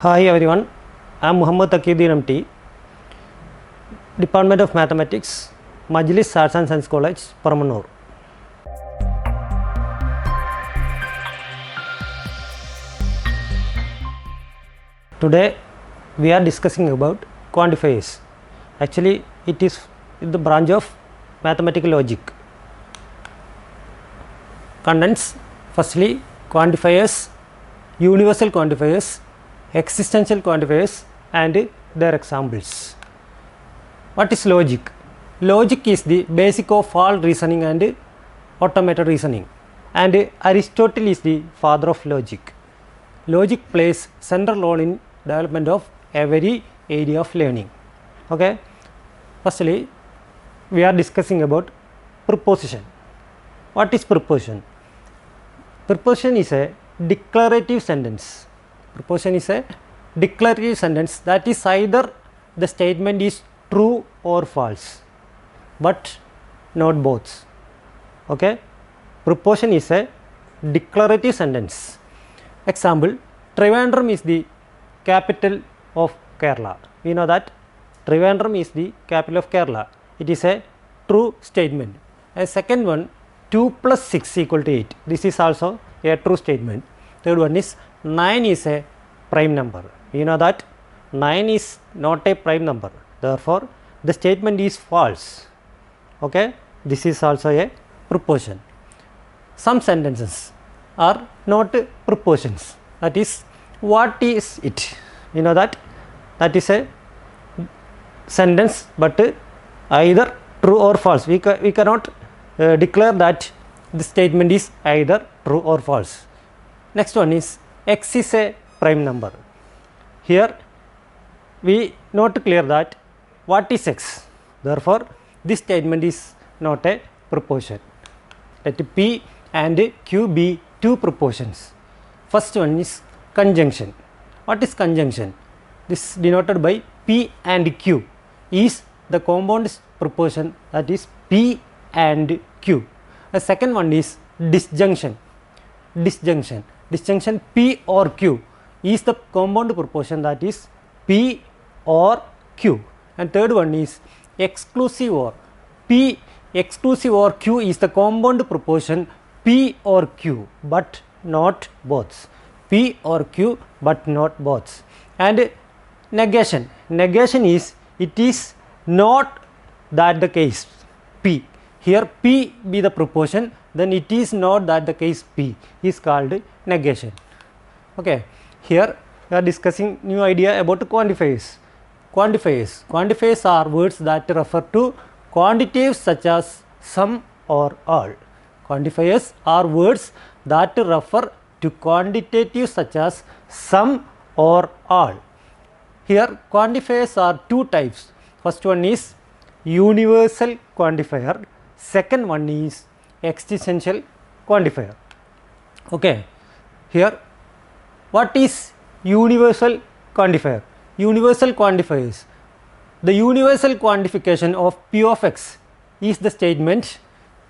Hi everyone, I am Muhammad Taqiyuddin MT, Department of Mathematics, Majlis Arts and Science College, Paramanur. Today we are discussing about quantifiers. Actually, it is the branch of mathematical logic. Contents: firstly, quantifiers, universal quantifiers, existential quantifiers and their examples. What is logic? Logic is the basic of all reasoning and automated reasoning, and Aristotle is the father of logic. Logic plays central role in development of every area of learning. Okay, firstly we are discussing about proposition. What is proposition? Proposition is a declarative sentence. Proposition is a declarative sentence that is either the statement is true or false, but not both. Okay, proposition is a declarative sentence. Example: Trivandrum is the capital of Kerala. We know that Trivandrum is the capital of Kerala. It is a true statement. A second one, 2 plus 6 equal to 8. This is also a true statement. Third one is 9 is a prime number. You know that 9 is not a prime number. Therefore, the statement is false. Okay, this is also a proposition. Some sentences are not propositions. That is, what is it? You know that is a sentence, but either true or false. We cannot declare that the statement is either true or false. Next one is x is a prime number. Here we not clear that what is x. Therefore, this statement is not a proposition. Let P and Q be two propositions. First one is conjunction. What is conjunction? This denoted by P and Q is the compound proposition, that is P and Q. The second one is disjunction. Disjunction P or Q is the compound proposition, that is P or Q. And third one is exclusive OR. P exclusive OR Q is the compound proposition P or Q, but not both. P or Q, but not both. And negation is, it is not that the case P. Here P be the proposition, then it is not that the case P is called negation. Okay, here we are discussing new idea about quantifiers. Quantifiers are words that refer to quantitates such as sum or all. Quantifiers are words that refer to quantitative such as sum or all. Here quantifiers are two types. First one is universal quantifier. Second one is existential quantifier. Okay, here what is universal quantifier? Universal quantifiers. The universal quantification of P of x is the statement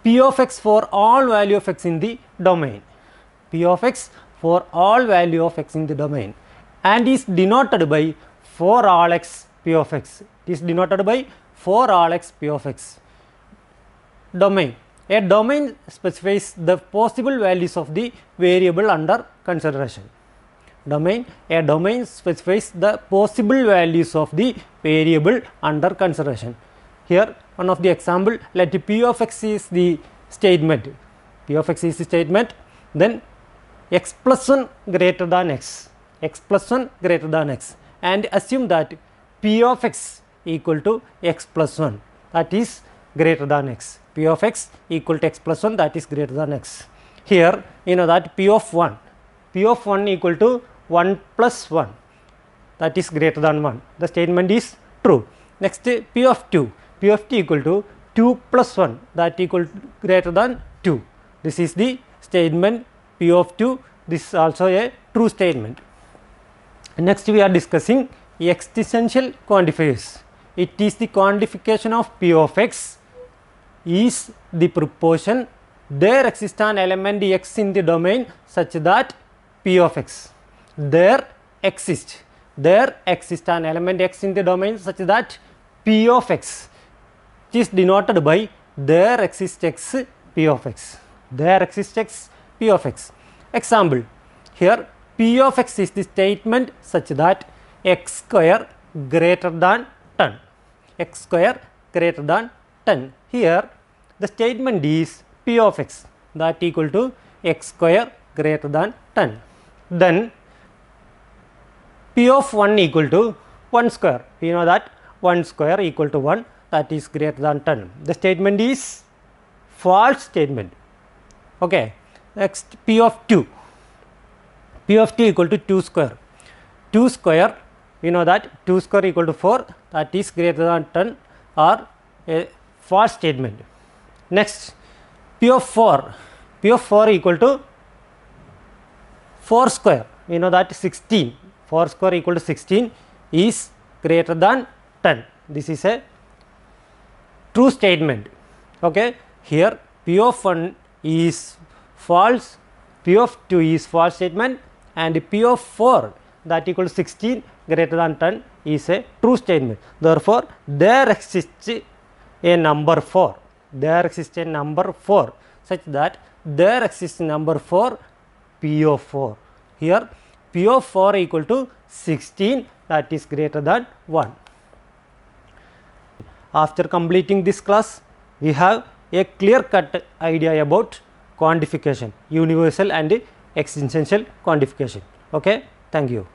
P of x for all value of x in the domain. P of x for all value of x in the domain, and is denoted by for all x P of x. It is denoted by for all x P of x. Domain. A domain specifies the possible values of the variable under consideration. A domain specifies the possible values of the variable under consideration. Here one of the example, let P of x is the statement. P of x is the statement, then x plus 1 greater than x. X plus 1 greater than x, and assume that P of x equal to x plus 1, that is greater than x. P of x equal to x plus 1, that is greater than x. Here you know that P of 1 equal to 1 plus 1, that is greater than 1. The statement is true. Next, P of 2 equal to 2 plus 1, that equal to greater than 2. This is the statement P of 2. This is also a true statement. Next we are discussing existential quantifiers. It is the quantification of P of x is the proposition there exists an element x in the domain such that P of x there exists there exists an element x in the domain such that p of x is denoted by there exists x p of x. There exists x p of x. Example, here p of x is the statement such that x square greater than 10. X square greater than 10. Here the statement is p of x that equal to x square greater than 10. Then p of 1 equal to 1 square. We know that 1 square equal to 1, that is greater than 10. The statement is false statement. Okay. Next, p of 2. P of 2 equal to 2 square. 2 square, we know that 2 square equal to 4, that is greater than 10, or a false statement. Next, p of 4. P of 4 equal to 4 square. We know that 16. 4 square equal to 16 is greater than 10. This is a true statement. Okay. Here p of 1 is false, p of 2 is false statement, and p of 4 that equal to 16 greater than 10 is a true statement. Therefore, there exists a number 4. There exists a number 4 such that there exists number 4 p of 4. Here p of 4 equal to 16, that is greater than 1. After completing this class, we have a clear cut idea about quantification, universal and existential quantification. Okay, thank you.